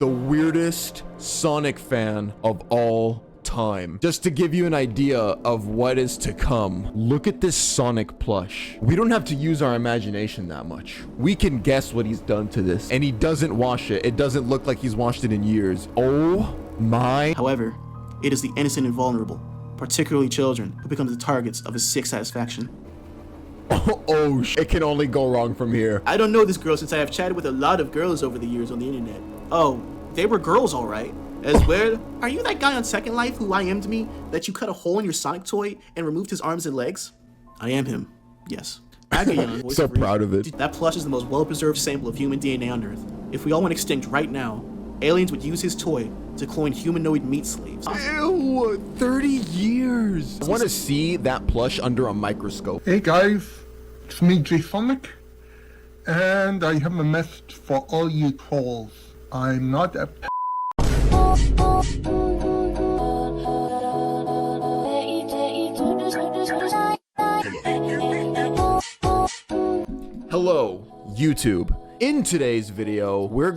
the weirdest Sonic fan of all time. Just to give you an idea of what is to come, look at this Sonic plush. We don't have to use our imagination that much. We can guess what he's done to this, and he doesn't wash it. It doesn't look like he's washed it in years. Oh my. However, it is the innocent and vulnerable, particularly children, who become the targets of his sick satisfaction. It can only go wrong from here. I don't know this girl since I have chatted with a lot of girls over the years on the internet. Oh, they were girls all right. As weird. Are you that guy on Second Life who IM'd me that you cut a hole in your Sonic toy and removed his arms and legs? I am him. Yes. Agayon, so proud of it. That plush is the most well-preserved sample of human DNA on Earth. If we all went extinct right now, aliens would use his toy to clone humanoid meat slaves. Ew, 30 years. I want to see that plush under a microscope. Hey guys, it's me, Jasonic, and I have a message for all you trolls. I'm not a Hello, YouTube. In today's video, we're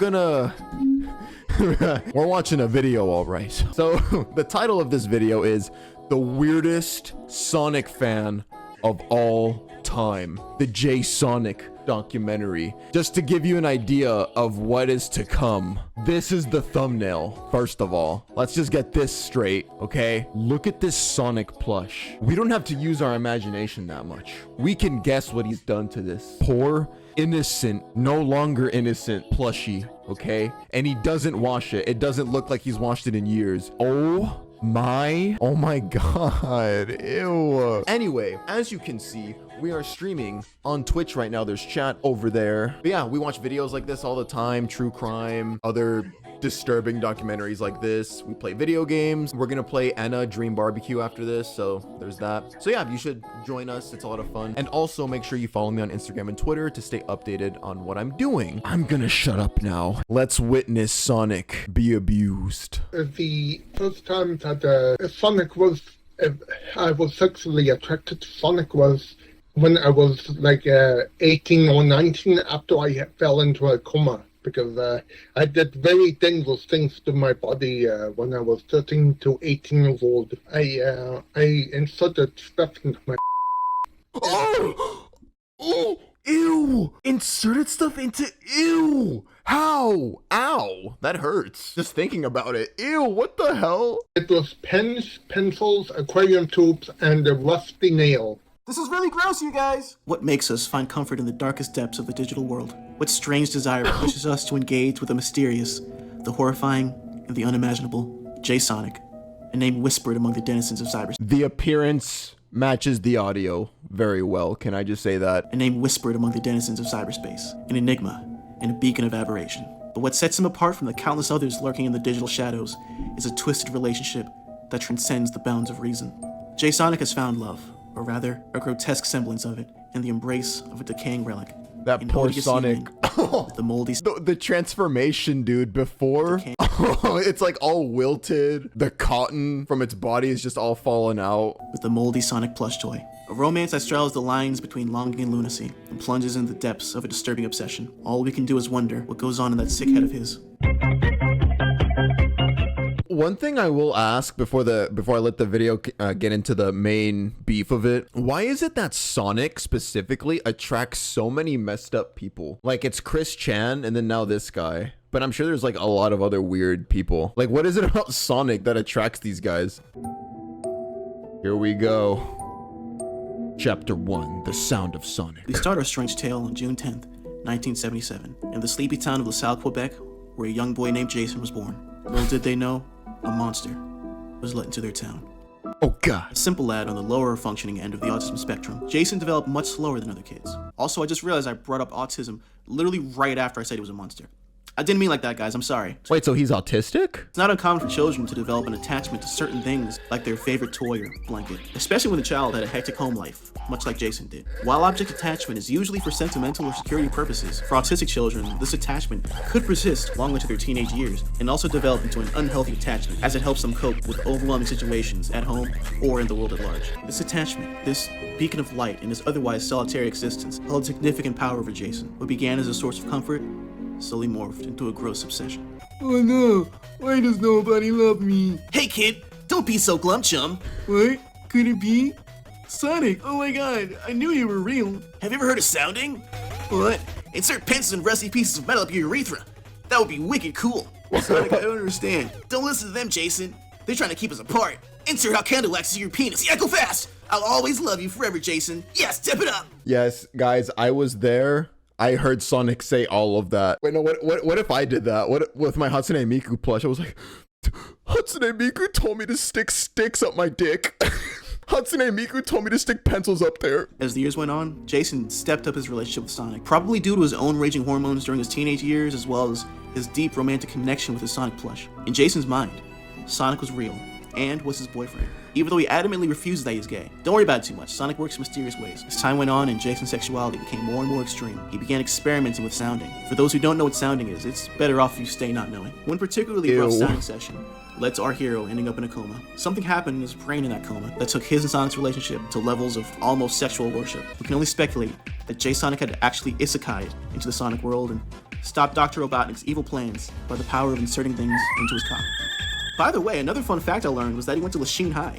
watching a video, all right. So the title of this video is the weirdest Sonic fan of all time, the Jasonic documentary. Just to give you an idea of what is to come, this is the thumbnail. First of all, let's just get this straight, okay? Look at this Sonic plush. We don't have to use our imagination that much. We can guess what he's done to this poor, innocent, no longer innocent plushie, okay? And he doesn't wash it. It doesn't look like he's washed it in years. Oh my god, ew. Anyway, as you can see, we are streaming on Twitch right now. There's chat over there. But yeah, we watch videos like this all the time, true crime, other disturbing documentaries like this. We play video games. We're gonna play Anna Dream Barbecue after this, so there's that. So yeah, you should join us. It's a lot of fun. And also make sure you follow me on Instagram and Twitter to stay updated on what I'm doing. I'm gonna shut up now. Let's witness Sonic be abused. The first time that Sonic was, I was sexually attracted to Sonic was when I was like 18 or 19 after I fell into a coma. Because I did very dangerous things to my body when I was 13 to 18 years old. I inserted stuff into my... Oh! Oh! Ew! Inserted stuff into... Ew! How? Ow! That hurts. Just thinking about it. Ew, what the hell? It was pens, pencils, aquarium tubes, and a rusty nail. This is really gross, you guys! What makes us find comfort in the darkest depths of the digital world? What strange desire pushes us to engage with the mysterious, the horrifying, and the unimaginable? Jasonic, a name whispered among the denizens of cyberspace. The appearance matches the audio very well, can I just say that? A name whispered among the denizens of cyberspace, an enigma, and a beacon of aberration. But what sets him apart from the countless others lurking in the digital shadows is a twisted relationship that transcends the bounds of reason. Jasonic has found love, or rather, a grotesque semblance of it, in the embrace of a decaying relic. That poor Sonic. The moldy... The transformation, dude, before... it's like all wilted. The cotton from its body is just all fallen out. With the moldy Sonic plush toy. A romance that straddles the lines between longing and lunacy, and plunges into the depths of a disturbing obsession. All we can do is wonder what goes on in that sick head of his. One thing I will ask before I let the video get into the main beef of it, why is it that Sonic specifically attracts so many messed up people? Like, it's Chris Chan and then now this guy. But I'm sure there's like a lot of other weird people. Like, what is it about Sonic that attracts these guys? Here we go. Chapter 1, The Sound of Sonic. We start our strange tale on June 10th, 1977, in the sleepy town of LaSalle, Quebec, where a young boy named Jason was born. Little did they know, a monster was let into their town. Oh god. A simple lad on the lower functioning end of the autism spectrum, Jason developed much slower than other kids. Also, I just realized I brought up autism literally right after I said he was a monster. I didn't mean like that, guys. I'm sorry. Wait, so he's autistic? It's not uncommon for children to develop an attachment to certain things, like their favorite toy or blanket, especially when the child had a hectic home life, much like Jason did. While object attachment is usually for sentimental or security purposes, for autistic children, this attachment could persist long into their teenage years and also develop into an unhealthy attachment, as it helps them cope with overwhelming situations at home or in the world at large. This attachment, this beacon of light in his otherwise solitary existence, held significant power over Jason. What began as a source of comfort slowly morphed into a gross obsession. Oh no, why does nobody love me? Hey kid, don't be so glum, chum. What? Could it be? Sonic, oh my god, I knew you were real. Have you ever heard of sounding? What? Insert pencils and rusty pieces of metal up your urethra. That would be wicked cool. Sonic, I don't understand. Don't listen to them, Jason. They're trying to keep us apart. Insert hot candle wax to your penis. Yeah, go fast. I'll always love you forever, Jason. Yeah, step it up. Yes, guys, I was there. I heard Sonic say all of that. Wait, no, what if I did that? What with my Hatsune Miku plush? I was like, Hatsune Miku told me to stick sticks up my dick. Hatsune Miku told me to stick pencils up there. As the years went on, Jason stepped up his relationship with Sonic, probably due to his own raging hormones during his teenage years, as well as his deep romantic connection with his Sonic plush. In Jason's mind, Sonic was real, and was his boyfriend, even though he adamantly refuses that he's gay. Don't worry about it too much. Sonic works in mysterious ways. As time went on and Jason's sexuality became more and more extreme, he began experimenting with sounding. For those who don't know what sounding is, it's better off if you stay not knowing. One particularly rough sounding session led to our hero ending up in a coma. Something happened in his brain in that coma that took his and Sonic's relationship to levels of almost sexual worship. We can only speculate that Jasonic had actually isekai'd into the Sonic world and stopped Dr. Robotnik's evil plans by the power of inserting things into his cock. By the way, another fun fact I learned was that he went to Lachine High,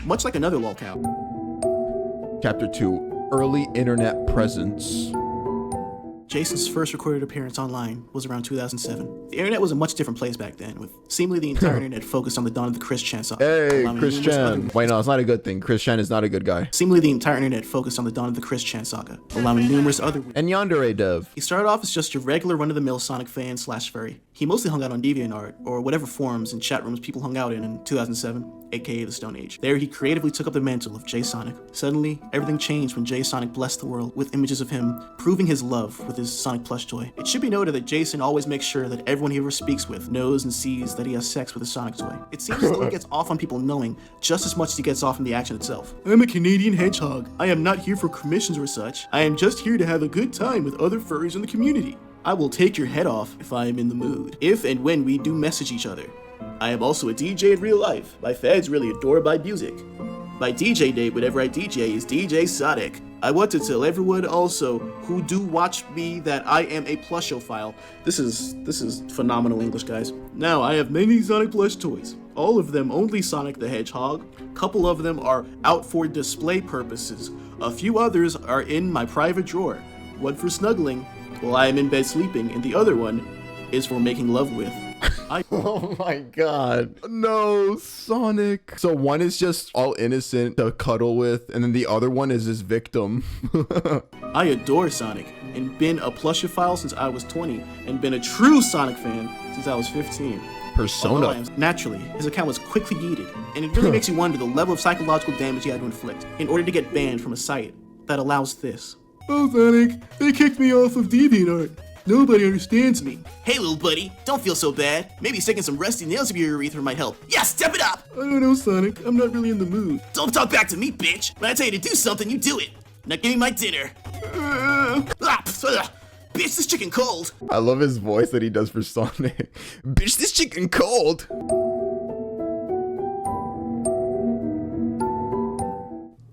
much like another lolcow. Chapter 2, Early Internet Presence. Jason's first recorded appearance online was around 2007. The internet was a much different place back then, with seemingly the entire internet focused on the dawn of the Chris Chan saga. Hey, Chris Chan. Wait, no, it's not a good thing. Chris Chan is not a good guy. Seemingly the entire internet focused on the dawn of the Chris Chan saga, allowing numerous other... And Yandere Dev. He started off as just your regular run-of-the-mill Sonic fan slash furry. He mostly hung out on DeviantArt, or whatever forums and chat rooms people hung out in 2007, aka the Stone Age. There he creatively took up the mantle of Jasonic. Suddenly, everything changed when Jasonic blessed the world with images of him proving his love with his Sonic plush toy. It should be noted that Jason always makes sure that everyone he ever speaks with knows and sees that he has sex with a Sonic toy. It seems as though he gets off on people knowing just as much as he gets off on the action itself. I'm a Canadian hedgehog. I am not here for commissions or such. I am just here to have a good time with other furries in the community. I will take your head off if I am in the mood, if and when we do message each other. I am also a DJ in real life. My fans really adore my music. My DJ name whenever I DJ is DJ Sonic. I want to tell everyone also who do watch me that I am a plushophile. This is phenomenal English, guys. Now, I have many Sonic plush toys. All of them only Sonic the Hedgehog. A couple of them are out for display purposes. A few others are in my private drawer. One for snuggling while I am in bed sleeping, and the other one is for making love with. Oh my god. No, Sonic. So one is just all innocent to cuddle with, and then the other one is his victim. I adore Sonic, and been a plushophile since I was 20, and been a true Sonic fan since I was 15. Persona. Naturally, his account was quickly yeeted, and it really makes you wonder the level of psychological damage he had to inflict in order to get banned from a site that allows this. Oh, Sonic, they kicked me off of DeviantArt. Nobody understands me. Hey, little buddy, don't feel so bad. Maybe sticking some rusty nails up your urethra might help. Yeah, step it up! I don't know, Sonic. I'm not really in the mood. Don't talk back to me, bitch. When I tell you to do something, you do it. Now give me my dinner. Bitch, this chicken cold. I love his voice that he does for Sonic. Bitch, this chicken cold.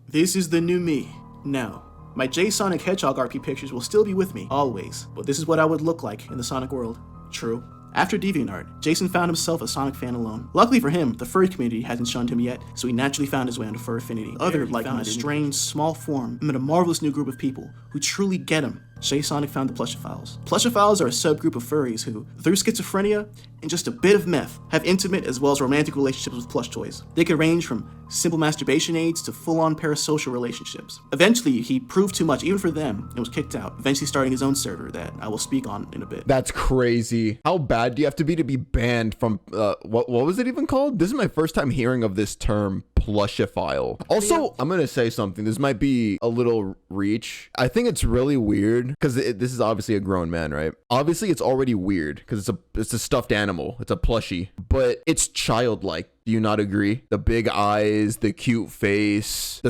This is the new me. Now, my Jasonic Hedgehog RP pictures will still be with me, always, but this is what I would look like in the Sonic world. True. After DeviantArt, Jason found himself a Sonic fan alone. Luckily for him, the furry community hasn't shunned him yet, so he naturally found his way onto Fur Affinity. Other like-minded, strange, small form, met a marvelous new group of people who truly get him. Jasonic found the Plushophiles. Plushophiles are a subgroup of furries who, through schizophrenia and just a bit of meth, have intimate as well as romantic relationships with plush toys. They could range from simple masturbation aids to full-on parasocial relationships. Eventually, he proved too much even for them and was kicked out, eventually starting his own server that I will speak on in a bit. That's crazy. How bad do you have to be banned from, what was it even called? This is my first time hearing of this term, plushophile. Also, I'm gonna say something. This might be a little reach. I think it's really weird because this is obviously a grown man, right? Obviously, it's already weird because it's a stuffed animal. It's a plushie, but it's childlike. Do you not agree? The big eyes, the cute face,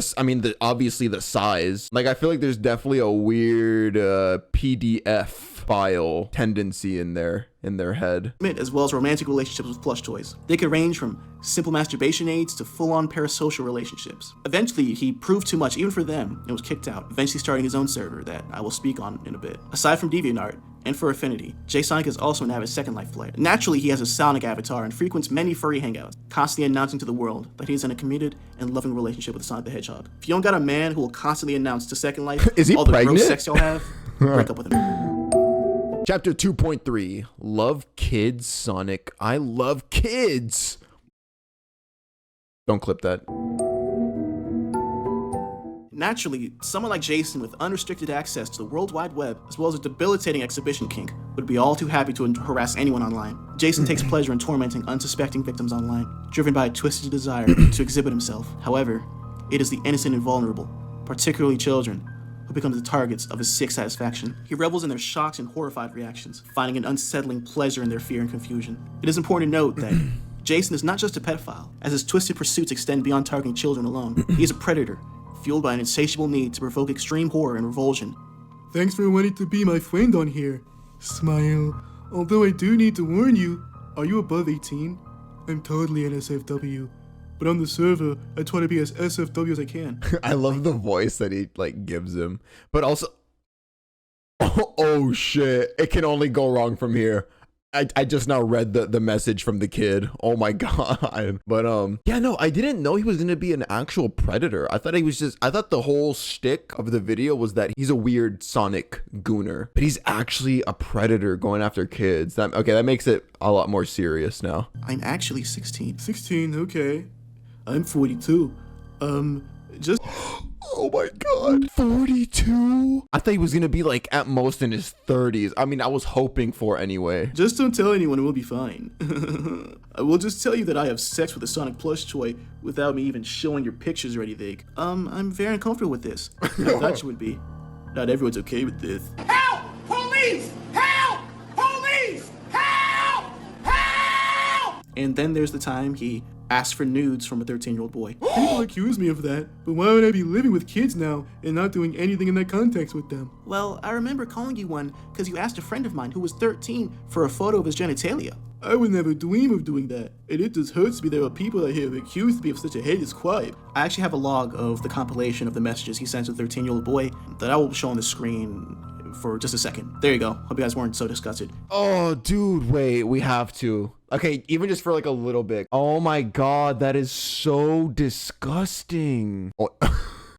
obviously the size. Like, I feel like there's definitely a weird PDF pedophile tendency in their head. As well as romantic relationships with plush toys. They could range from simple masturbation aids to full-on parasocial relationships. Eventually, he proved too much even for them and was kicked out, eventually starting his own server that I will speak on in a bit. Aside from DeviantArt and Fur Affinity, Jasonic is also an avid Second Life player. Naturally, he has a Sonic avatar and frequents many furry hangouts, constantly announcing to the world that he's in a committed and loving relationship with Sonic the Hedgehog. If you don't got a man who will constantly announce to Second Life Is he all the pregnant? gross sex y'all have, break up with him. Chapter 2.3, Love Kids Sonic. I love kids. Don't clip that. Naturally, someone like Jason with unrestricted access to the World Wide Web, as well as a debilitating exhibition kink, would be all too happy to harass anyone online. Jason takes pleasure in tormenting unsuspecting victims online, driven by a twisted desire to exhibit himself. However, it is the innocent and vulnerable, particularly children, who become the targets of his sick satisfaction. He revels in their shocked and horrified reactions, finding an unsettling pleasure in their fear and confusion. It is important to note that Jason is not just a pedophile, as his twisted pursuits extend beyond targeting children alone. He is a predator, fueled by an insatiable need to provoke extreme horror and revulsion. Thanks for wanting to be my friend on here. Smile. Although I do need to warn you, are you above 18? I'm totally an SFW. But on the server, I try to be as SFW as I can. I love the voice that he like gives him, but also, oh shit, it can only go wrong from here. I just now read the message from the kid. Oh my god. But yeah, no, I didn't know he was gonna be an actual predator. I thought the whole shtick of the video was that he's a weird Sonic gooner, but he's actually a predator going after kids. That makes it a lot more serious now. I'm actually 16. 16, okay. I'm 42. Just... Oh my god, 42? I thought he was gonna be like at most in his 30s. I mean, I was hoping for anyway. Just don't tell anyone, we'll be fine. I will just tell you that I have sex with a Sonic plush toy without me even showing your pictures or anything. I'm very uncomfortable with this. I thought you would be. Not everyone's okay with this. Help! Police! Help! Police! Help! Help! And then there's the time he asked for nudes from a 13-year-old boy. People accuse me of that, but why would I be living with kids now and not doing anything in that context with them? Well, I remember calling you one because you asked a friend of mine who was 13 for a photo of his genitalia. I would never dream of doing that, and it just hurts me there are people out here who accuse me of such a heinous crime. I actually have a log of the compilation of the messages he sent to the 13-year-old boy that I will show on the screen for just a second. There you go. Hope you guys weren't so disgusted. Oh, dude, wait, we have to. Okay, even just for like a little bit. Oh my god, that is so disgusting. Oh,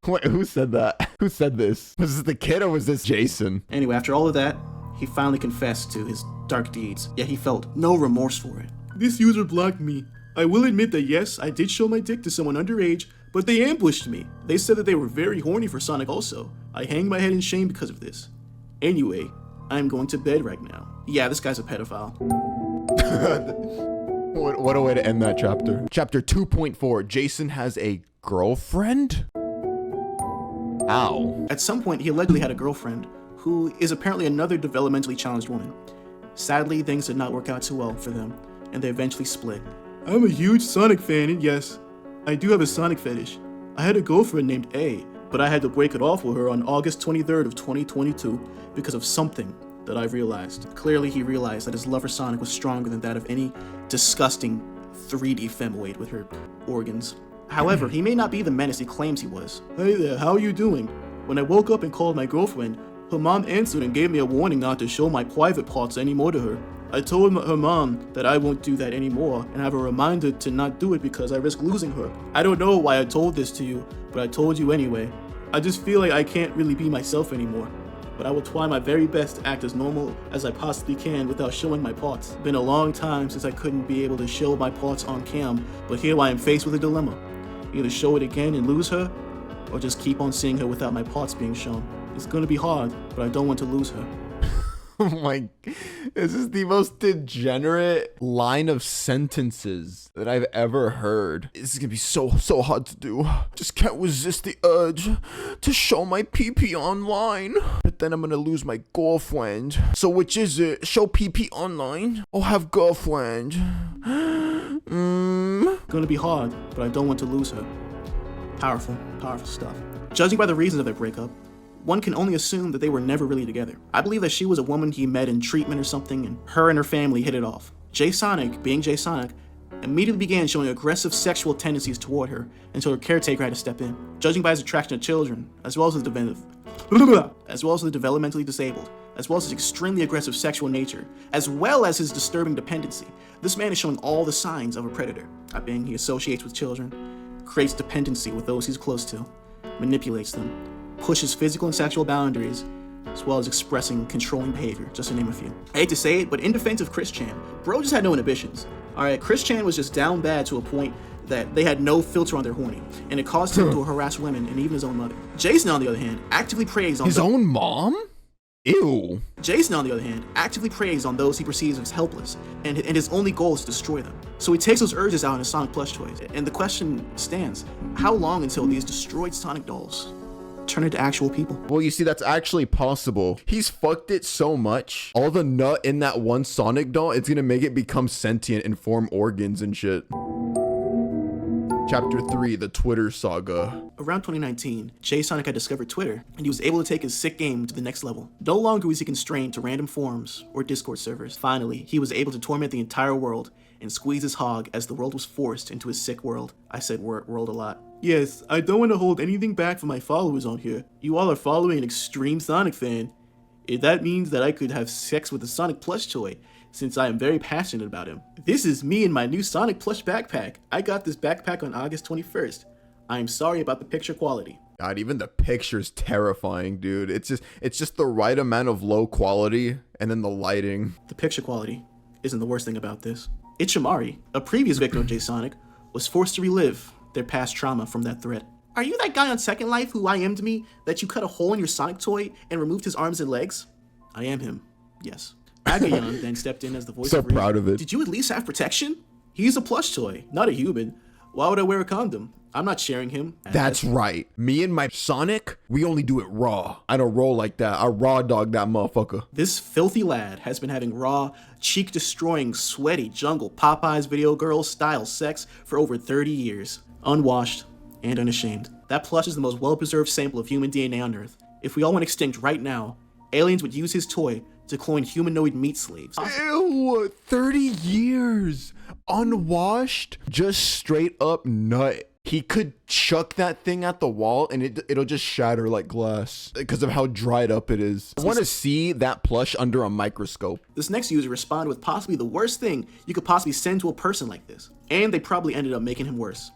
wait, who said that? Who said this? Was this the kid or was this Jason? Anyway, after all of that, he finally confessed to his dark deeds, yet he felt no remorse for it. This user blocked me. I will admit that yes, I did show my dick to someone underage, but they ambushed me. They said that they were very horny for Sonic also. I hang my head in shame because of this. Anyway, I'm going to bed right now. Yeah, this guy's a pedophile. What a way to end that chapter. Chapter 2.4, Jason has a girlfriend? Ow. At some point, he allegedly had a girlfriend who is apparently another developmentally challenged woman. Sadly, things did not work out too well for them, and they eventually split. I'm a huge Sonic fan, and yes, I do have a Sonic fetish. I had a girlfriend named A, but I had to break it off with her on August 23rd of 2022 because of something that I realized. Clearly, he realized that his love for Sonic was stronger than that of any disgusting 3D femoid with her organs. However, he may not be the menace he claims he was. Hey there, how are you doing? When I woke up and called my girlfriend, her mom answered and gave me a warning not to show my private parts anymore to her. I told her mom that I won't do that anymore and have a reminder to not do it because I risk losing her. I don't know why I told this to you, but I told you anyway. I just feel like I can't really be myself anymore. But I will try my very best to act as normal as I possibly can without showing my parts. Been a long time since I couldn't be able to show my parts on cam, but here I am faced with a dilemma. Either show it again and lose her, or just keep on seeing her without my parts being shown. It's gonna be hard, but I don't want to lose her. Oh my, this is the most degenerate line of sentences that I've ever heard. This is gonna be so hard to do. Just can't resist the urge to show my PP online. But then I'm gonna lose my girlfriend. So which is it? Show PP online or have girlfriend? Gonna be hard, but I don't want to lose her. Powerful stuff. Judging by the reasons of their breakup, one can only assume that they were never really together. I believe that she was a woman he met in treatment or something, and her family hit it off. Jasonic, being Jasonic, immediately began showing aggressive sexual tendencies toward her until her caretaker had to step in. Judging by his attraction to children, as well as the developmentally disabled, as well as his extremely aggressive sexual nature, as well as his disturbing dependency, this man is showing all the signs of a predator. Being he associates with children, creates dependency with those he's close to, manipulates them, pushes physical and sexual boundaries, as well as expressing controlling behavior, just to name a few. I hate to say it, but in defense of Chris Chan, bro just had no inhibitions. Alright, Chris Chan was just down bad to a point that they had no filter on their horny, and it caused him to harass women and even his own mother. Jason, on the other hand, actively preys on his own mom? Ew. Jason, on the other hand, actively preys on those he perceives as helpless, and his only goal is to destroy them. So he takes those urges out in his Sonic plush toys, and the question stands, how long until these destroyed Sonic dolls turn into actual people? Well, you see, that's actually possible. He's fucked it so much. All the nut in that one Sonic doll, it's gonna make it become sentient and form organs and shit. Chapter 3, the Twitter Saga. Around 2019, Jasonic had discovered Twitter, and he was able to take his sick game to the next level. No longer was he constrained to random forums or Discord servers. Finally, he was able to torment the entire world and squeeze his hog as the world was forced into his sick world. I said world a lot. Yes, I don't want to hold anything back from my followers on here. You all are following an extreme Sonic fan. That means that I could have sex with a Sonic plush toy, since I am very passionate about him. This is me in my new Sonic plush backpack. I got this backpack on August 21st. I am sorry about the picture quality. God, even the picture's terrifying, dude. It's just the right amount of low quality, and then the lighting. The picture quality isn't the worst thing about this. Itchamari, a previous victim of Jasonic, was forced to relive their past trauma from that threat. Are you that guy on Second Life who IM'd me that you cut a hole in your Sonic toy and removed his arms and legs? I am him, yes. Agayon then stepped in as the voice So of reason. proud of it. Did you at least have protection? He's a plush toy, not a human. Why would I wear a condom? I'm not sharing him. That's right. Me and my Sonic, we only do it raw. I don't roll like that. I raw dog that motherfucker. This filthy lad has been having raw, cheek-destroying, sweaty, jungle, Popeyes video girl style sex for over 30 years. Unwashed and unashamed. That plush is the most well-preserved sample of human DNA on Earth. If we all went extinct right now, aliens would use his toy to clone humanoid meat slaves. Ew, 30 years. Unwashed, just straight up nut. He could chuck that thing at the wall and it'll just shatter like glass because of how dried up it is. I want to see that plush under a microscope. This next user responded with possibly the worst thing you could possibly send to a person like this. And they probably ended up making him worse.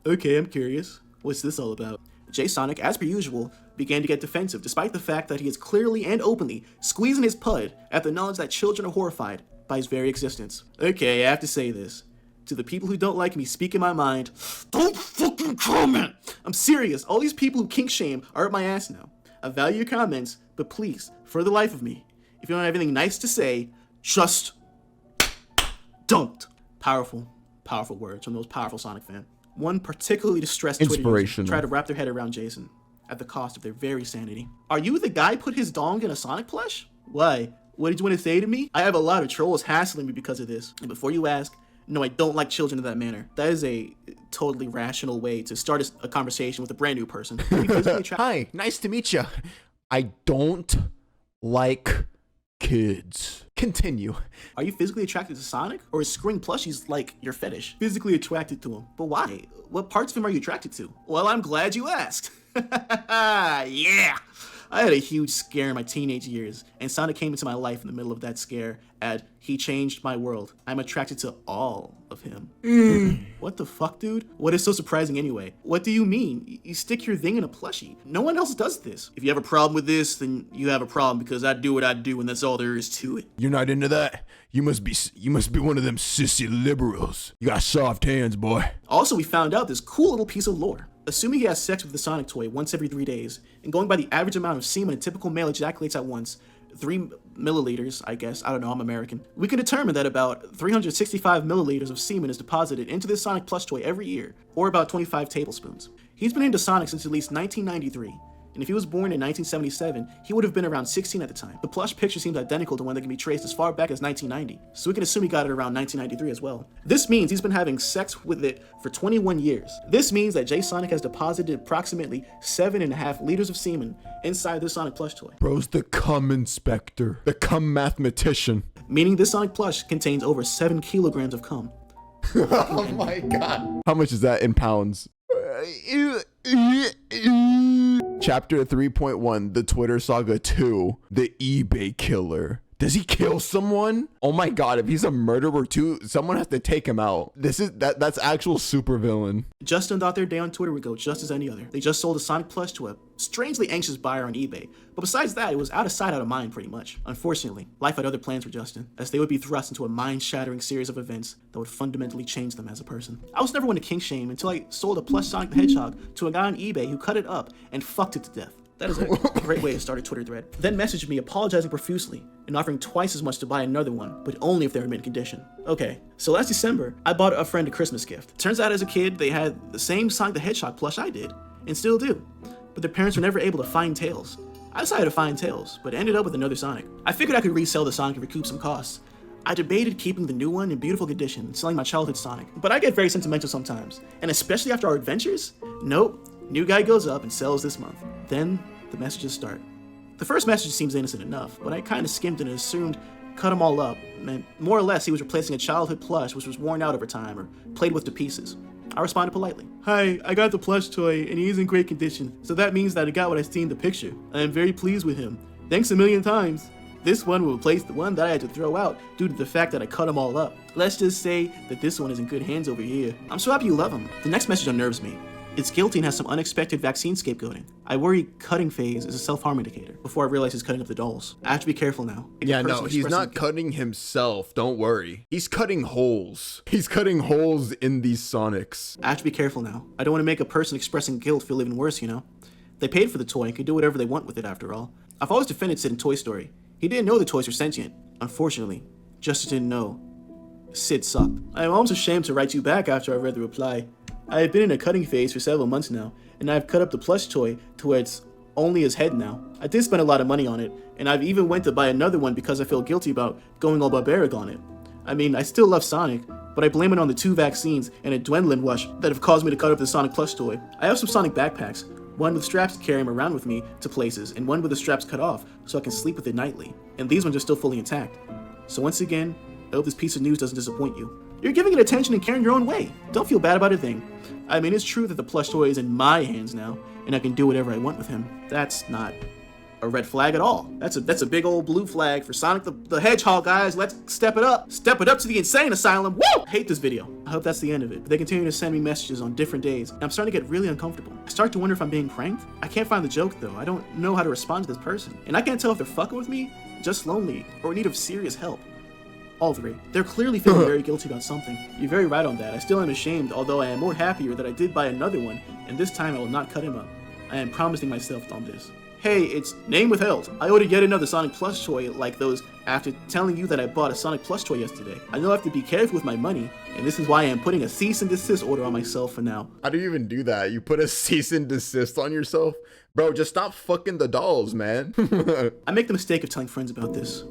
Okay, I'm curious. What's this all about? Jasonic, as per usual, began to get defensive despite the fact that he is clearly and openly squeezing his pud at the knowledge that children are horrified by his very existence. Okay, I have to say this. To the people who don't like me speaking my mind, don't fucking comment! I'm serious, all these people who kink shame are up my ass now. I value your comments, but please, for the life of me, if you don't have anything nice to say, just don't. Powerful, powerful words from the most powerful Sonic fan. One particularly distressed Twitter user tried to wrap their head around Jason at the cost of their very sanity. Are you the guy put his dong in a Sonic plush? Why? What did you want to say to me? I have a lot of trolls hassling me because of this. And before you ask, no, I don't like children in that manner. That is a totally rational way to start a conversation with a brand new person. Hi, nice to meet you. I don't like kids. Continue. Are you physically attracted to Sonic? Or is screwing plushies like your fetish? Physically attracted to him. But why? What parts of him are you attracted to? Well, I'm glad you asked. Yeah! I had a huge scare in my teenage years, and Sonic came into my life in the middle of that scare, and he changed my world. I'm attracted to all of him. What the fuck, dude? What is so surprising anyway? What do you mean? You stick your thing in a plushie. No one else does this. If you have a problem with this, then you have a problem, because I do what I do, and that's all there is to it. You're not into that? You must be one of them sissy liberals. You got soft hands, boy. Also, we found out this cool little piece of lore. Assuming he has sex with the Sonic toy once every 3 days, and going by the average amount of semen a typical male ejaculates at once, 3 milliliters, I guess, I don't know, I'm American, we can determine that about 365 milliliters of semen is deposited into this Sonic plush toy every year, or about 25 tablespoons. He's been into Sonic since at least 1993, and if he was born in 1977, he would have been around 16 at the time. The plush picture seems identical to one that can be traced as far back as 1990, so we can assume he got it around 1993 as well. This means he's been having sex with it for 21 years. This means that Jasonic has deposited approximately 7.5 liters of semen inside this Sonic plush toy. Bro's the cum inspector, the cum mathematician. Meaning this Sonic plush contains over 7 kilograms of cum. Oh my god. How much is that in pounds? Chapter 3.1, the Twitter Saga 2, the eBay killer. Does he kill someone? Oh my god, if he's a murderer too, someone has to take him out. That's actual supervillain. Justin thought their day on Twitter would go just as any other. They just sold a Sonic plush to a strangely anxious buyer on eBay. But besides that, it was out of sight, out of mind pretty much. Unfortunately, life had other plans for Justin, as they would be thrust into a mind-shattering series of events that would fundamentally change them as a person. I was never one to kink shame until I sold a plush Sonic the Hedgehog to a guy on eBay who cut it up and fucked it to death. That is a great way to start a Twitter thread. Then messaged me apologizing profusely and offering twice as much to buy another one, but only if they were in mint condition. Okay, so last December, I bought a friend a Christmas gift. Turns out as a kid, they had the same Sonic the Hedgehog plush I did, and still do. But their parents were never able to find Tails. I decided to find Tails, but ended up with another Sonic. I figured I could resell the Sonic and recoup some costs. I debated keeping the new one in beautiful condition and selling my childhood Sonic, but I get very sentimental sometimes, and especially after our adventures. Nope, new guy goes up and sells this month. Then the messages start. The first message seems innocent enough, but I kind of skimmed it and assumed cut them all up meant more or less he was replacing a childhood plush which was worn out over time or played with to pieces. I responded politely. Hi, I got the plush toy and he is in great condition, so that means that I got what I see in the picture. I am very pleased with him. Thanks a million times. This one will replace the one that I had to throw out due to the fact that I cut them all up. Let's just say that this one is in good hands over here. I'm so happy you love him. The next message unnerves me. It's guilty and has some unexpected vaccine scapegoating. I worry cutting phase is a self-harm indicator before I realize he's cutting up the dolls. I have to be careful now. Yeah, no, he's not cutting himself. Don't worry. He's cutting holes. He's cutting holes in these Sonics. I have to be careful now. I don't want to make a person expressing guilt feel even worse, you know? They paid for the toy and can do whatever they want with it after all. I've always defended Sid in Toy Story. He didn't know the toys were sentient. Unfortunately, Justin didn't know. Sid sucked. I am almost ashamed to write you back after I read the reply. I have been in a cutting phase for several months now, and I've cut up the plush toy to where it's only his head now. I did spend a lot of money on it, and I've even went to buy another one because I feel guilty about going all barbaric on it. I mean, I still love Sonic, but I blame it on the 2 vaccines and adrenaline rush that have caused me to cut up the Sonic plush toy. I have some Sonic backpacks, one with straps to carry him around with me to places, and one with the straps cut off so I can sleep with it nightly. And these ones are still fully intact. So once again, I hope this piece of news doesn't disappoint you. You're giving it attention and carrying your own way. Don't feel bad about a thing. I mean, it's true that the plush toy is in my hands now, and I can do whatever I want with him. That's not a red flag at all. That's a big old blue flag for Sonic the Hedgehog, guys. Let's step it up. Step it up to the insane asylum. Woo! I hate this video. I hope that's the end of it. But they continue to send me messages on different days, and I'm starting to get really uncomfortable. I start to wonder if I'm being pranked. I can't find the joke, though. I don't know how to respond to this person. And I can't tell if they're fucking with me, just lonely, or in need of serious help. All 3. They're clearly feeling very guilty about something. You're very right on that. I still am ashamed, although I am more happier that I did buy another one, and this time I will not cut him up. I am promising myself on this. Hey, it's name withheld. I ordered yet another Sonic plush toy like those after telling you that I bought a Sonic plush toy yesterday. I know I have to be careful with my money, and this is why I am putting a cease and desist order on myself for now. How do you even do that? You put a cease and desist on yourself? Bro, just stop fucking the dolls, man. I make the mistake of telling friends about this.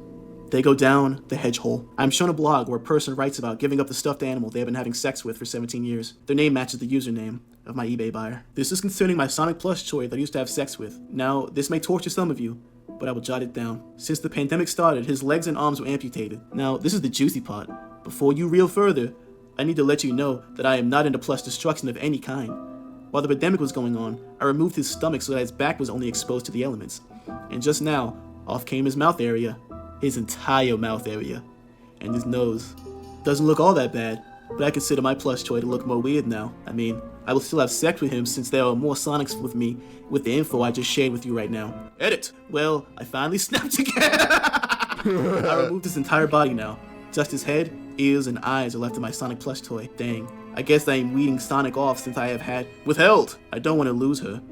They go down the hedge hole. I'm shown a blog where a person writes about giving up the stuffed animal they have been having sex with for 17 years. Their name matches the username of my eBay buyer. This is concerning my Sonic plush toy that I used to have sex with. Now, this may torture some of you, but I will jot it down. Since the pandemic started, his legs and arms were amputated. Now, this is the juicy part. Before you reel further, I need to let you know that I am not into plush destruction of any kind. While the pandemic was going on, I removed his stomach so that his back was only exposed to the elements. And just now, off came his mouth area. His entire mouth area. And his nose. Doesn't look all that bad, but I consider my plush toy to look more weird now. I mean, I will still have sex with him since there are more Sonics with me with the info I just shared with you right now. Edit. Well, I finally snapped again. I removed his entire body now. Just his head, ears, and eyes are left in my Sonic plush toy. Dang. I guess I am weeding Sonic off since I have had withheld. I don't want to lose her.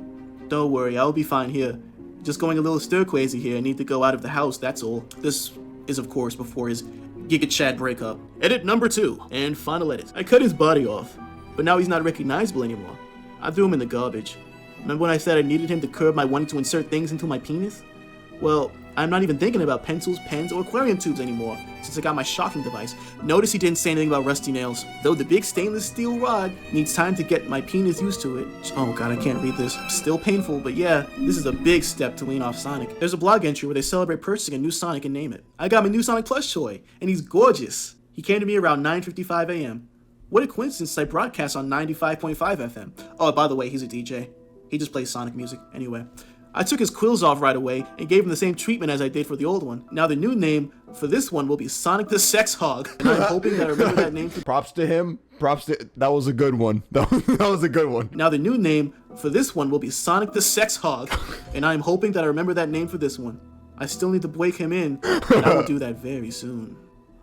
Don't worry, I'll be fine here. Just going a little stir-crazy here. I need to go out of the house, that's all. This is, of course, before his Giga Chad breakup. Edit number 2, and final edit. I cut his body off, but now he's not recognizable anymore. I threw him in the garbage. Remember when I said I needed him to curb my wanting to insert things into my penis? Well, I'm not even thinking about pencils, pens, or aquarium tubes anymore, since I got my shocking device. Notice he didn't say anything about rusty nails, though the big stainless steel rod needs time to get my penis used to it. Oh god, I can't read this. Still painful, but yeah, this is a big step to wean off Sonic. There's a blog entry where they celebrate purchasing a new Sonic and name it. I got my new Sonic plush toy, and he's gorgeous. He came to me around 9:55 a.m. What a coincidence I broadcast on 95.5 FM. Oh, by the way, he's a DJ. He just plays Sonic music. Anyway, I took his quills off right away and gave him the same treatment as I did for the old one. Now the new name for this one will be Sonic the Sex Hog, and I'm hoping that I remember that name for... Props to him. That was a good one. That was a good one. Now the new name for this one will be Sonic the Sex Hog, and I'm hoping that I remember that name for this one. I still need to break him in, and I will do that very soon.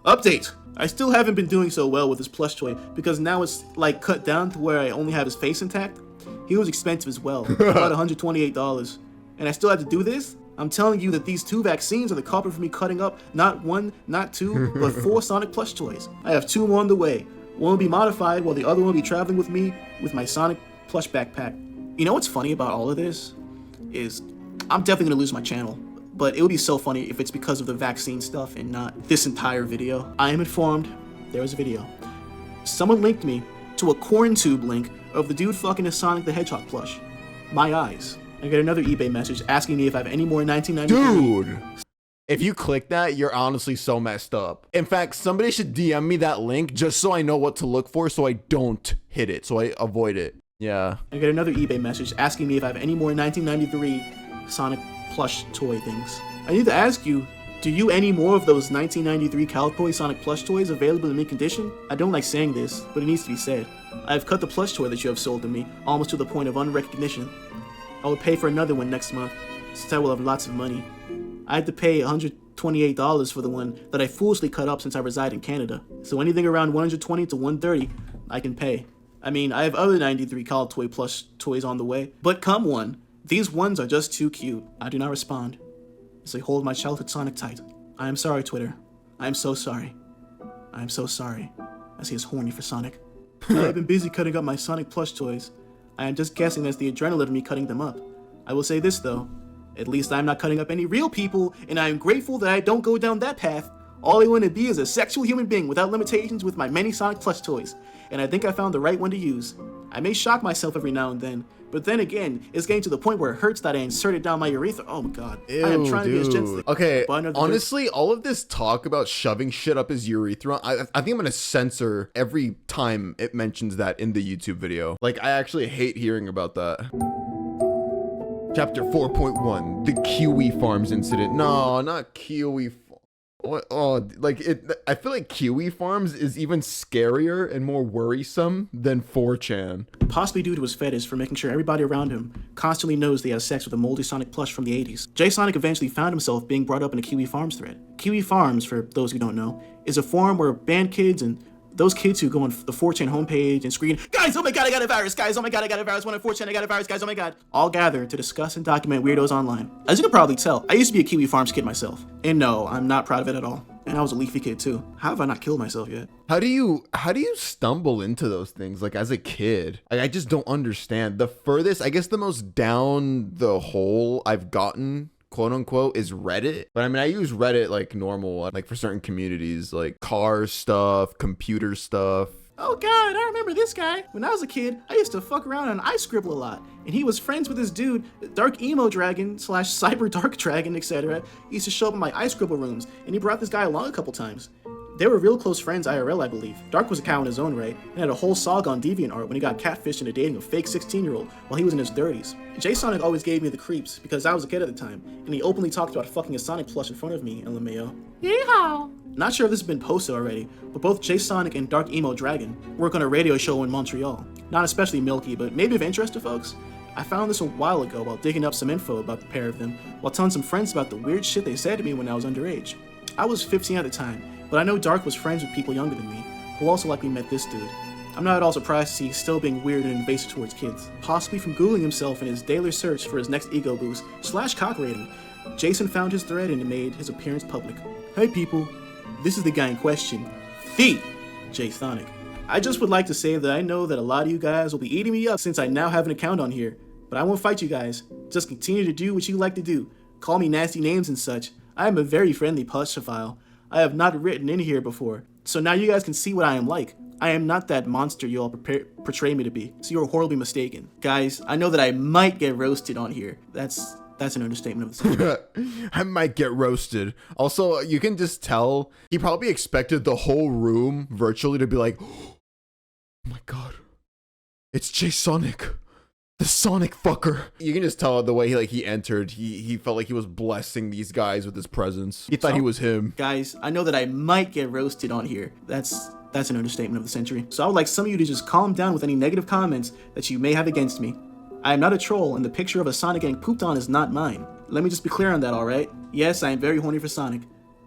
Update! I still haven't been doing so well with this plush toy because now it's like cut down to where I only have his face intact. He was expensive as well, about $128. And I still have to do this? I'm telling you that these 2 vaccines are the culprit for me cutting up not 1, not 2, but 4 Sonic plush toys. I have 2 more on the way. One will be modified while the other one will be traveling with me with my Sonic plush backpack. You know what's funny about all of this? Is I'm definitely gonna lose my channel. But it would be so funny if it's because of the vaccine stuff and not this entire video. I am informed there was a video. Someone linked me to a corn tube link of the dude fucking a Sonic the Hedgehog plush. My eyes. I get another eBay message asking me if I have any more 1993. Dude, if you click that, you're honestly so messed up. In fact, somebody should DM me that link just so I know what to look for so I don't hit it, so I avoid it. Yeah. I get another eBay message asking me if I have any more 1993 Sonic plush toy things. I need to ask you, do you any more of those 1993 Cowboy Sonic plush toys available in mint condition? I don't like saying this, but it needs to be said. I have cut the plush toy that you have sold to me, almost to the point of unrecognition. I will pay for another one next month, since I will have lots of money. I had to pay $128 for the one that I foolishly cut up since I reside in Canada, so anything around $120 to $130 I can pay. I mean, I have other 93 Toy plush toys on the way, but come one, these ones are just too cute. I do not respond, as I hold my childhood Sonic tight. I am sorry, Twitter. I am so sorry. I am so sorry, as he is horny for Sonic. I have been busy cutting up my Sonic plush toys. I am just guessing that's the adrenaline of me cutting them up. I will say this though, at least I am not cutting up any real people, and I am grateful that I don't go down that path. All I want to be is a sexual human being without limitations with my many Sonic plush toys, and I think I found the right one to use. I may shock myself every now and then, but then again, it's getting to the point where it hurts that I inserted down my urethra. Oh my god. Ew, I am trying to be as gentle. Okay, honestly, all of this talk about shoving shit up his urethra, I think I'm gonna censor every time it mentions that in the YouTube video. Like, I actually hate hearing about that. Chapter 4.1, the Kiwi Farms incident. No, not Kiwi. What? Oh, like it. I feel like Kiwi Farms is even scarier and more worrisome than 4chan. Possibly due to his fetish for making sure everybody around him constantly knows they have sex with a moldy Sonic plush from the 80s. Jasonic eventually found himself being brought up in a Kiwi Farms thread. Kiwi Farms, for those who don't know, is a forum where band kids and those kids who go on the 4chan homepage and scream, "Guys, oh my god, I got a virus! Guys, oh my god, I got a virus! When on 4chan, I got a virus! Guys, oh my god!" All gather to discuss and document weirdos online. As you can probably tell, I used to be a Kiwi Farms kid myself. And no, I'm not proud of it at all. And I was a leafy kid too. How have I not killed myself yet? How do you stumble into those things, like, as a kid? I just don't understand. The furthest, I guess the most down the hole I've gotten, quote unquote, is Reddit. But I mean, I use Reddit like normal, like for certain communities, like car stuff, computer stuff. Oh god, I remember this guy. When I was a kid, I used to fuck around on iScribble a lot, and he was friends with this dude, Dark Emo Dragon / Cyber Dark Dragon, etc. He used to show up in my iScribble rooms, and he brought this guy along a couple times. They were real close friends IRL, I believe. Dark was a cow in his own right, and had a whole saga on DeviantArt when he got catfished into dating a fake 16-year-old while he was in his 30s. Jasonic always gave me the creeps because I was a kid at the time, and he openly talked about fucking a Sonic plush in front of me, LMAO. Yeehaw! Not sure if this has been posted already, but both Jasonic and Dark Emo Dragon work on a radio show in Montreal. Not especially milky, but maybe of interest to folks. I found this a while ago while digging up some info about the pair of them, while telling some friends about the weird shit they said to me when I was underage. I was 15 at the time, but I know Dark was friends with people younger than me, who also likely met this dude. I'm not at all surprised to see he's still being weird and invasive towards kids. Possibly from Googling himself in his daily search for his next ego boost / cock rating, Jason found his thread and made his appearance public. Hey people, this is the guy in question, the Jasonic. I just would like to say that I know that a lot of you guys will be eating me up since I now have an account on here, But I won't fight you guys. Just continue to do what you like to do. Call me nasty names and such. I am a very friendly plushophile. I have not written in here before. So now you guys can see what I am like. I am not that monster you all portray me to be. So you're horribly mistaken. Guys, I know that I might get roasted on here. That's an understatement of the century. I might get roasted. Also, you can just tell he probably expected the whole room virtually to be like, oh my god, it's Jasonic, the Sonic fucker. You can just tell the way he entered. He felt like he was blessing these guys with his presence. He thought he was him. Guys, I know that I might get roasted on here. That's an understatement of the century. So I would like some of you to just calm down with any negative comments that you may have against me. I am not a troll, and the picture of a Sonic getting pooped on is not mine. Let me just be clear on that, alright? Yes, I am very horny for Sonic,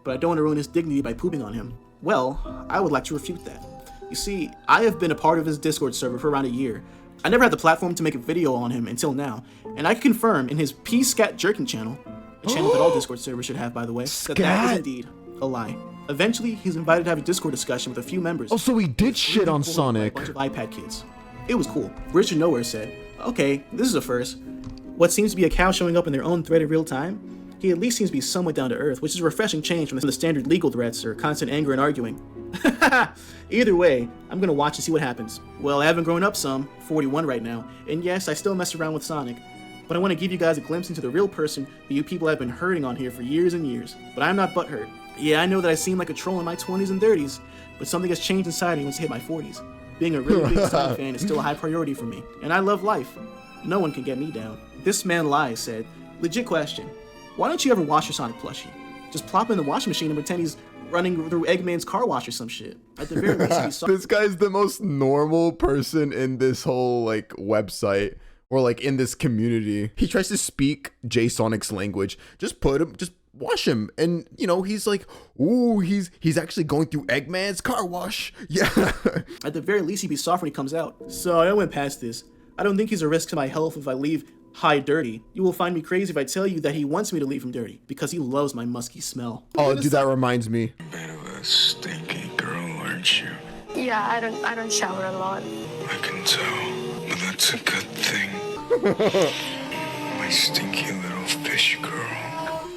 but I don't want to ruin his dignity by pooping on him. Well, I would like to refute that. You see, I have been a part of his Discord server for around a year. I never had the platform to make a video on him until now, and I can confirm in his P-Scat Jerking channel, a channel that all Discord servers should have, by the way, that is indeed a lie. Eventually, he's invited to have a Discord discussion with a few members. Oh, so he did shit on Sonic. A bunch of iPad kids. It was cool. Richard Nowhere said, okay, this is a first. What seems to be a cow showing up in their own thread in real time? He at least seems to be somewhat down to earth, which is a refreshing change from the standard legal threats or constant anger and arguing. Either way, I'm gonna watch and see what happens. Well, I haven't grown up some, 41 right now, and yes, I still mess around with Sonic, but I want to give you guys a glimpse into the real person that you people have been hurting on here for years and years. But I'm not butthurt. Yeah, I know that I seem like a troll in my 20s and 30s, but something has changed inside me once I hit my 40s. Being a really big Sonic fan is still a high priority for me, and I love life. No one can get me down. This man Lies said, legit question, why don't you ever wash your Sonic plushie? Just plop in the washing machine and pretend he's running through Eggman's car wash or some shit. At the very least, this guy's the most normal person in this whole website or in this community. He tries to speak Jasonic's language. Just wash him, and he's like, ooh, he's actually going through Eggman's car wash. Yeah. At the very least, he'd be soft when he comes out. So I went past this. I don't think he's a risk to my health if I leave high dirty. You will find me crazy if I tell you that he wants me to leave him dirty because he loves my musky smell. Oh, dude, that reminds me. Bit of a stinky girl, aren't you? Yeah, I don't shower a lot. I can tell, but that's a good thing. My stinky little fish girl.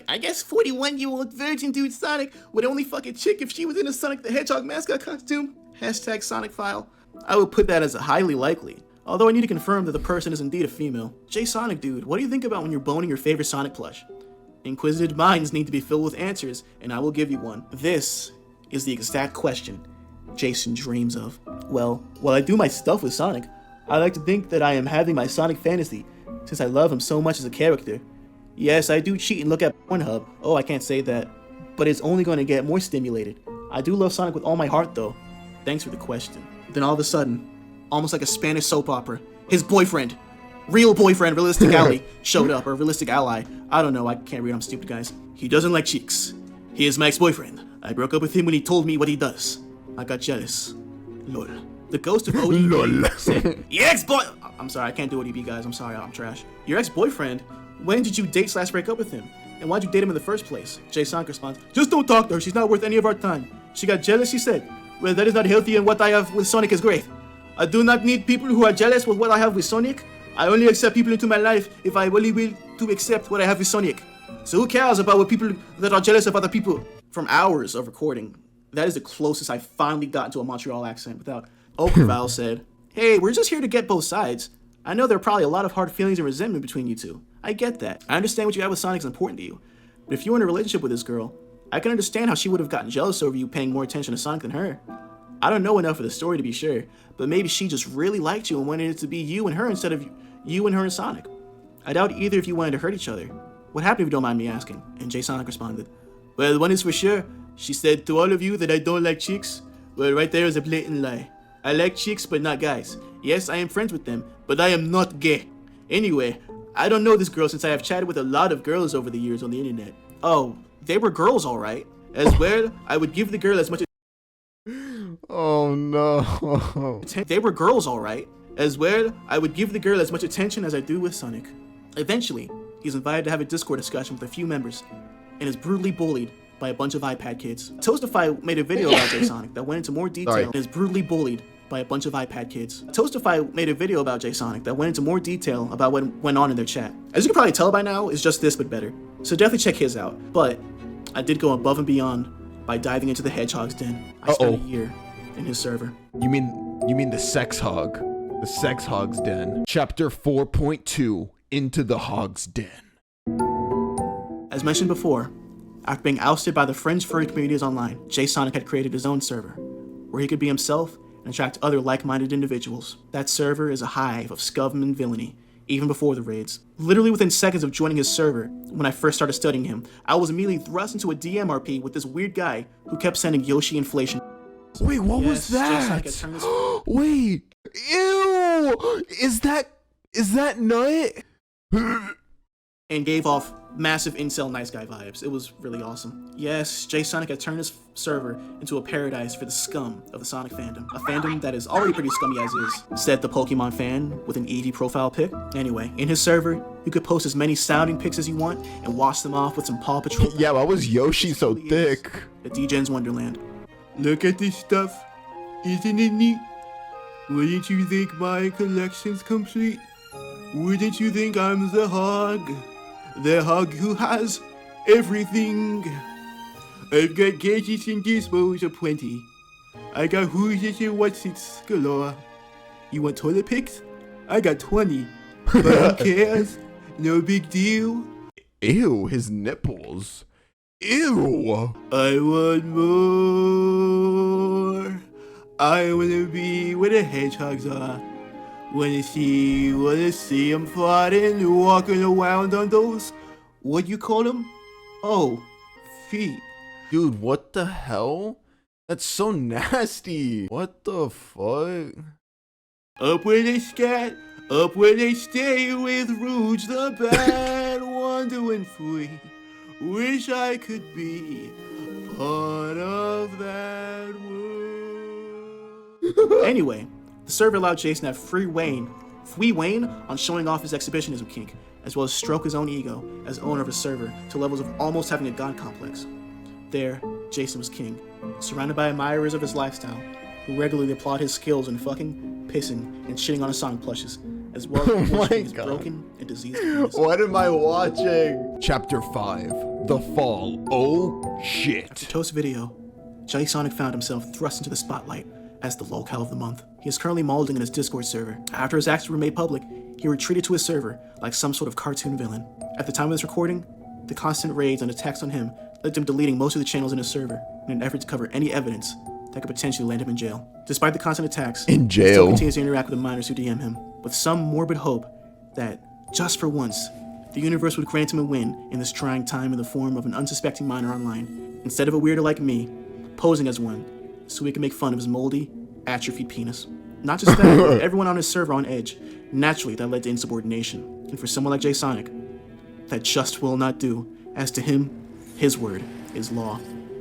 I guess 41-year-old virgin dude Sonic would only fuck a chick if she was in a Sonic the Hedgehog mascot costume. Hashtag Sonic file. I would put that as highly likely, although I need to confirm that the person is indeed a female. Jasonic dude, what do you think about when you're boning your favorite Sonic plush? Inquisitive minds need to be filled with answers, and I will give you one. This is the exact question Jason dreams of. Well, while I do my stuff with Sonic, I like to think that I am having my Sonic fantasy, since I love him so much as a character. Yes, I do cheat and look at Pornhub. Oh, I can't say that. But it's only going to get more stimulated. I do love Sonic with all my heart, though. Thanks for the question. Then all of a sudden, almost like a Spanish soap opera, his boyfriend, real boyfriend, Realistic Ally, showed up, or Realistic Ally. I don't know, I can't read, I'm stupid, guys. He doesn't like chicks. He is my ex-boyfriend. I broke up with him when he told me what he does. I got jealous. Lol. The ghost of ODB said, your ex-boy... I'm sorry, I can't do ODB, guys. I'm sorry, I'm trash. Your ex-boyfriend? When did you date/break up with him? And why'd you date him in the first place? Jasonic responds, just don't talk to her. She's not worth any of our time. She got jealous, she said. Well, that is not healthy, and what I have with Sonic is great. I do not need people who are jealous with what I have with Sonic. I only accept people into my life if I really will to accept what I have with Sonic. So who cares about what people that are jealous of other people? From hours of recording, that is the closest I finally got to a Montreal accent without... Okerval said, hey, we're just here to get both sides. I know there are probably a lot of hard feelings and resentment between you two. I get that. I understand what you have with Sonic is important to you. But if you were in a relationship with this girl, I can understand how she would have gotten jealous over you paying more attention to Sonic than her. I don't know enough of the story to be sure, but maybe she just really liked you and wanted it to be you and her instead of you and her and Sonic. I doubt either of you wanted to hurt each other. What happened if you don't mind me asking? And Jasonic responded, well, one is for sure. She said to all of you that I don't like chicks. Well, right there is a blatant lie. I like chicks, but not guys. Yes, I am friends with them, but I am not gay. Anyway, I don't know this girl since I have chatted with a lot of girls over the years on the internet. Oh, they were girls, alright. As well, I would give the girl as much... Oh no. They were girls, alright. As well, I would give the girl as much attention as I do with Sonic. Eventually, he's invited to have a Discord discussion with a few members, and is brutally bullied by a bunch of iPad kids. Toastify made a video about Jasonic that went into more detail and is brutally bullied by a bunch of iPad kids. Toastify made a video about Jasonic that went into more detail about what went on in their chat. As you can probably tell by now, it's just this but better. So definitely check his out. But I did go above and beyond by diving into the Hogs Den. I spent a year in his server. You mean the sex hog? The sex Hogs Den. Chapter 4.2, Into the Hogs Den. As mentioned before, after being ousted by the fringe furry communities online, Jasonic had created his own server, where he could be himself and attract other like-minded individuals. That server is a hive of scum and villainy, even before the raids. Literally within seconds of joining his server, when I first started studying him, I was immediately thrust into a DMRP with this weird guy who kept sending Yoshi inflation. Wait, what was that? Wait, ew! Is that nut? And gave off massive incel nice guy vibes. It was really awesome. Yes, Jasonic had turned his server into a paradise for the scum of the Sonic fandom. A fandom that is already pretty scummy as is, said the Pokemon fan with an Eevee profile pic. Anyway, in his server, you could post as many sounding pics as you want and wash them off with some Paw Patrol. Yeah, why was Yoshi so thick? The DGen's Wonderland. Look at this stuff. Isn't it neat? Wouldn't you think my collection's complete? Wouldn't you think I'm the hog? The hog who has everything. I've got gadgets and gizmos aplenty. I got who's and what's it's galore. You want toilet pics? I got 20. But who cares? No big deal. Ew, his nipples. Ew. I want more. I wanna be where the hedgehogs are. Wanna see them farting, walking around on those, what you call them? Oh, feet. Dude, what the hell? That's so nasty. What the fuck? Up where they scat, up where they stay with Rouge the Bad, wandering free. Wish I could be part of that world. Anyway, the server allowed Jason to have free reign on showing off his exhibitionism kink, as well as stroke his own ego as owner of a server to levels of almost having a god complex. There, Jason was king, surrounded by admirers of his lifestyle, who regularly applaud his skills in fucking, pissing, and shitting on his Sonic plushes, as well as his broken and diseased penis. What am I watching? Chapter 5, The Fall. Oh shit. After Toast's video, Jasonic found himself thrust into the spotlight as the lolcow of the month. He is currently molding in his Discord server. After his actions were made public, he retreated to his server like some sort of cartoon villain. At the time of this recording, the constant raids and attacks on him led to him deleting most of the channels in his server in an effort to cover any evidence that could potentially land him in jail. Despite the constant attacks, in jail, he still continues to interact with the minors who DM him, with some morbid hope that, just for once, the universe would grant him a win in this trying time in the form of an unsuspecting minor online, instead of a weirdo like me, posing as one, so we can make fun of his moldy, atrophied penis. Not just that, but everyone on his server on edge. Naturally, that led to insubordination. And for someone like Jasonic, that just will not do, as to him, his word is law.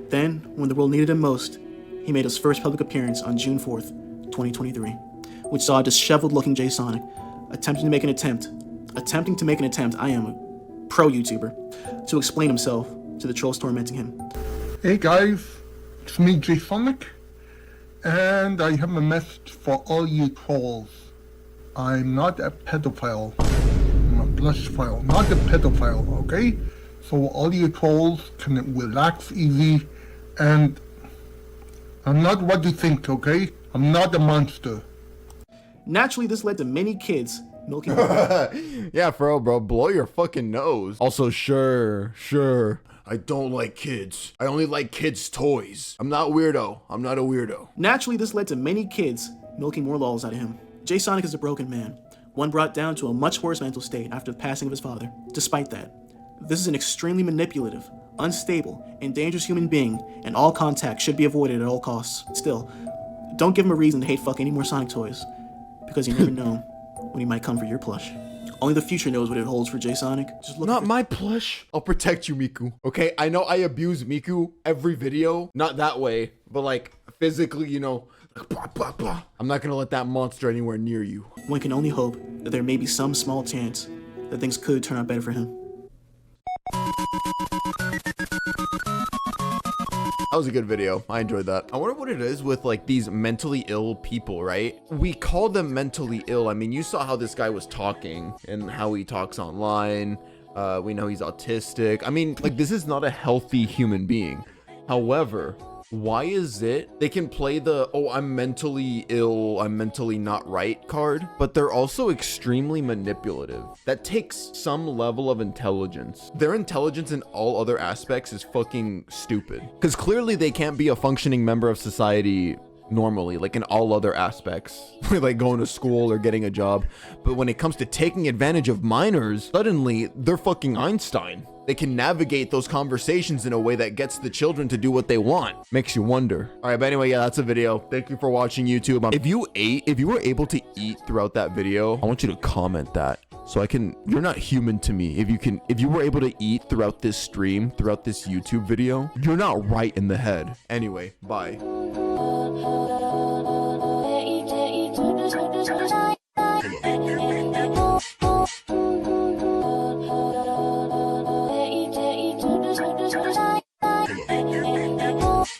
Then, when the world needed him most, he made his first public appearance on June 4th, 2023, which saw a disheveled-looking Jasonic attempting to make an attempt, I am a pro-YouTuber, to explain himself to the trolls tormenting him. Hey guys, it's me, Jasonic, and I have a message for all you trolls. I'm not a pedophile. I'm a blushphile, not a pedophile, okay? So all you trolls can relax easy, and I'm not what you think, okay? I'm not a monster. Naturally, this led to many kids milking. Yeah, for real, bro. Blow your fucking nose. Also, sure. I don't like kids. I only like kids' toys. I'm not a weirdo. Naturally, this led to many kids milking more lols out of him. Jasonic is a broken man, one brought down to a much worse mental state after the passing of his father. Despite that, this is an extremely manipulative, unstable, and dangerous human being, and all contact should be avoided at all costs. Still, don't give him a reason to hate fuck any more Sonic toys, because you never know when he might come for your plush. Only the future knows what it holds for Jasonic. Just look. Not my plush. I'll protect you, Miku. Okay, I know I abuse Miku every video. Not that way, but like physically, you know. Blah, blah, blah. I'm not gonna let that monster anywhere near you. One can only hope that there may be some small chance that things could turn out better for him. That was a good video. I enjoyed that. I wonder what it is with like these mentally ill people, right? We call them mentally ill. I mean, you saw how this guy was talking and how he talks online. We know he's autistic. I mean, like, this is not a healthy human being. However, why is it they can play the, oh, I'm mentally ill, I'm mentally not right card, but they're also extremely manipulative? That takes some level of intelligence. Their intelligence in all other aspects is fucking stupid. Because clearly they can't be a functioning member of society normally, like in all other aspects, like going to school or getting a job. But when it comes to taking advantage of minors, suddenly they're fucking Einstein. They can navigate those conversations in a way that gets the children to do what they want. Makes you wonder. All right, but anyway, yeah, that's a video. Thank you for watching, YouTube. If you were able to eat throughout that video, I want you to comment that so I can, you're not human to me. If you were able to eat throughout this stream, throughout this YouTube video, you're not right in the head. Anyway, bye. Let you